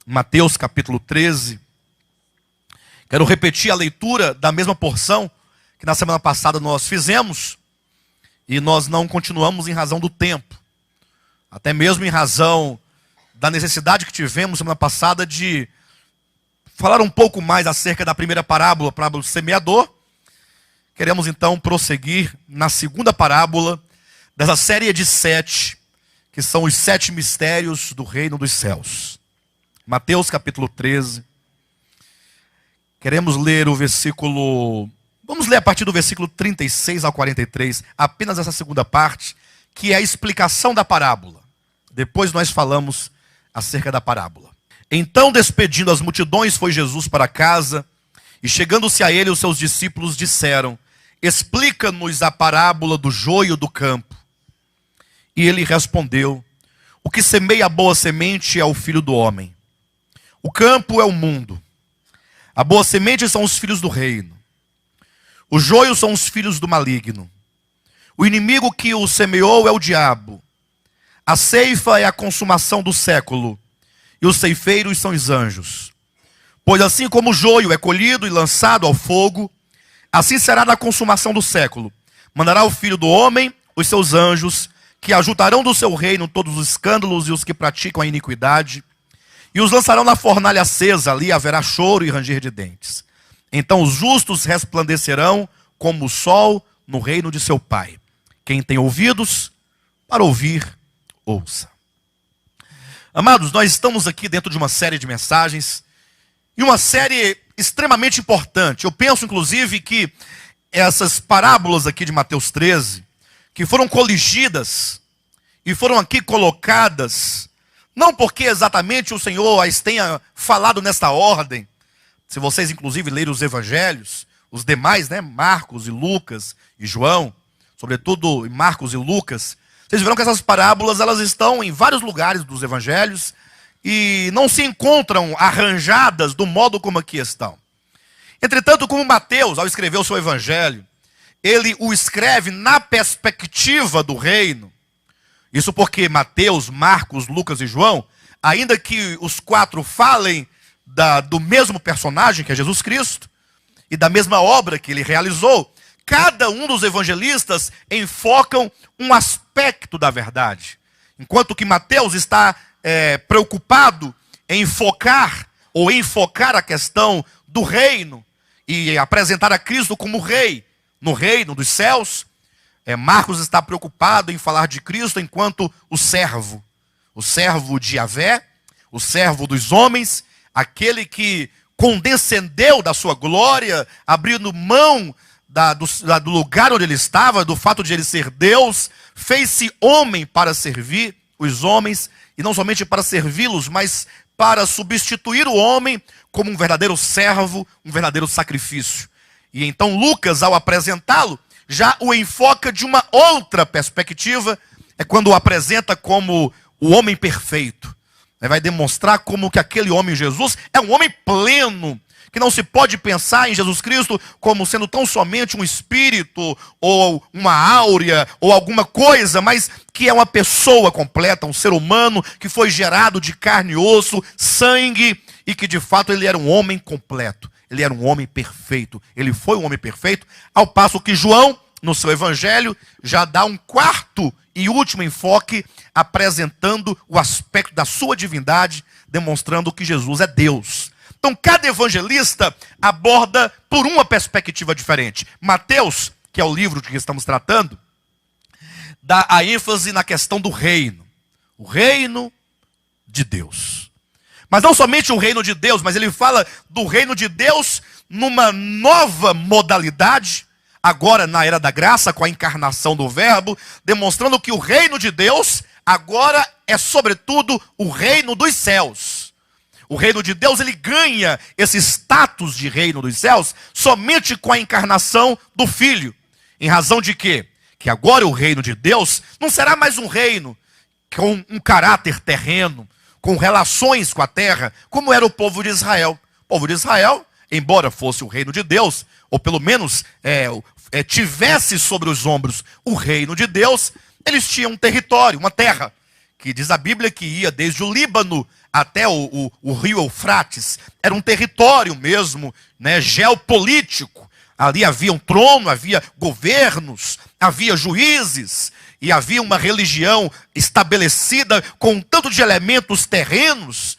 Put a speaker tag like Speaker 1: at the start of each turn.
Speaker 1: Mateus capítulo 13. Quero repetir a leitura da mesma porção que na semana passada nós fizemos. E nós não continuamos em razão do tempo. Até mesmo em razão da necessidade que tivemos semana passada de falar um pouco mais acerca da primeira parábola, a parábola do semeador. Queremos então prosseguir na segunda parábola dessa série de 7, que são os 7 mistérios do reino dos céus. Mateus capítulo 13. Queremos ler o versículo... Vamos ler a partir do versículo 36 ao 43, apenas essa segunda parte, que é a explicação da parábola. Depois nós falamos acerca da parábola. Então, despedindo as multidões, foi Jesus para casa, e chegando-se a ele, os seus discípulos disseram: explica-nos a parábola do joio do campo. E ele respondeu: o que semeia a boa semente é o filho do homem. O campo é o mundo. A boa semente são os filhos do reino. O joio são os filhos do maligno. O inimigo que o semeou é o diabo. A ceifa é a consumação do século, e os ceifeiros são os anjos. Pois assim como o joio é colhido e lançado ao fogo, assim será na consumação do século. Mandará o Filho do Homem os seus anjos, que ajuntarão do seu reino todos os escândalos e os que praticam a iniquidade, e os lançarão na fornalha acesa. Ali haverá choro e ranger de dentes. Então os justos resplandecerão como o sol no reino de seu Pai. Quem tem ouvidos para ouvir, ouça. Amados, nós estamos aqui dentro de uma série de mensagens, e uma série extremamente importante. Eu penso, inclusive, que essas parábolas aqui de Mateus 13, que foram coligidas e foram aqui colocadas, não porque exatamente o Senhor as tenha falado nesta ordem. Se vocês, inclusive, lerem os evangelhos, os demais, Marcos e Lucas e João, sobretudo Marcos e Lucas, vocês verão que essas parábolas, elas estão em vários lugares dos evangelhos e não se encontram arranjadas do modo como aqui estão. Entretanto, como Mateus, ao escrever o seu evangelho, ele o escreve na perspectiva do reino. Isso porque Mateus, Marcos, Lucas e João, ainda que os 4 falem do mesmo personagem, que é Jesus Cristo, e da mesma obra que ele realizou, cada um dos evangelistas enfocam um aspecto da verdade. Enquanto que Mateus está preocupado em enfocar a questão do reino e apresentar a Cristo como rei no reino dos céus, Marcos está preocupado em falar de Cristo enquanto o servo de Yahvé, o servo dos homens, aquele que condescendeu da sua glória, abrindo mão do lugar onde ele estava, do fato de ele ser Deus, fez-se homem para servir os homens, e não somente para servi-los, mas para substituir o homem como um verdadeiro servo, um verdadeiro sacrifício. E então Lucas, ao apresentá-lo, já o enfoca de uma outra perspectiva, é quando o apresenta como o homem perfeito. Vai demonstrar como que aquele homem Jesus é um homem pleno, que não se pode pensar em Jesus Cristo como sendo tão somente um espírito, ou uma áurea, ou alguma coisa, mas que é uma pessoa completa, um ser humano que foi gerado de carne e osso, sangue, e que de fato ele era um homem completo, ele era um homem perfeito, ele foi um homem perfeito, ao passo que João, no seu evangelho, já dá um quarto e último enfoque, apresentando o aspecto da sua divindade, demonstrando que Jesus é Deus. Então, cada evangelista aborda por uma perspectiva diferente. Mateus, que é o livro de que estamos tratando, dá a ênfase na questão do reino. O reino de Deus. Mas não somente o reino de Deus, mas ele fala do reino de Deus numa nova modalidade, agora na era da graça, com a encarnação do verbo, demonstrando que o reino de Deus agora é sobretudo o reino dos céus. O reino de Deus, ele ganha esse status de reino dos céus somente com a encarnação do Filho. Em razão de quê? Que agora o reino de Deus não será mais um reino com um caráter terreno, com relações com a terra, como era o povo de Israel. O povo de Israel, embora fosse o reino de Deus, ou pelo menos tivesse sobre os ombros o reino de Deus, eles tinham um território, uma terra, que diz a Bíblia que ia desde o Líbano até o rio Eufrates. Era um território mesmo, né, geopolítico. Ali havia um trono, havia governos, havia juízes, e havia uma religião estabelecida com um tanto de elementos terrenos,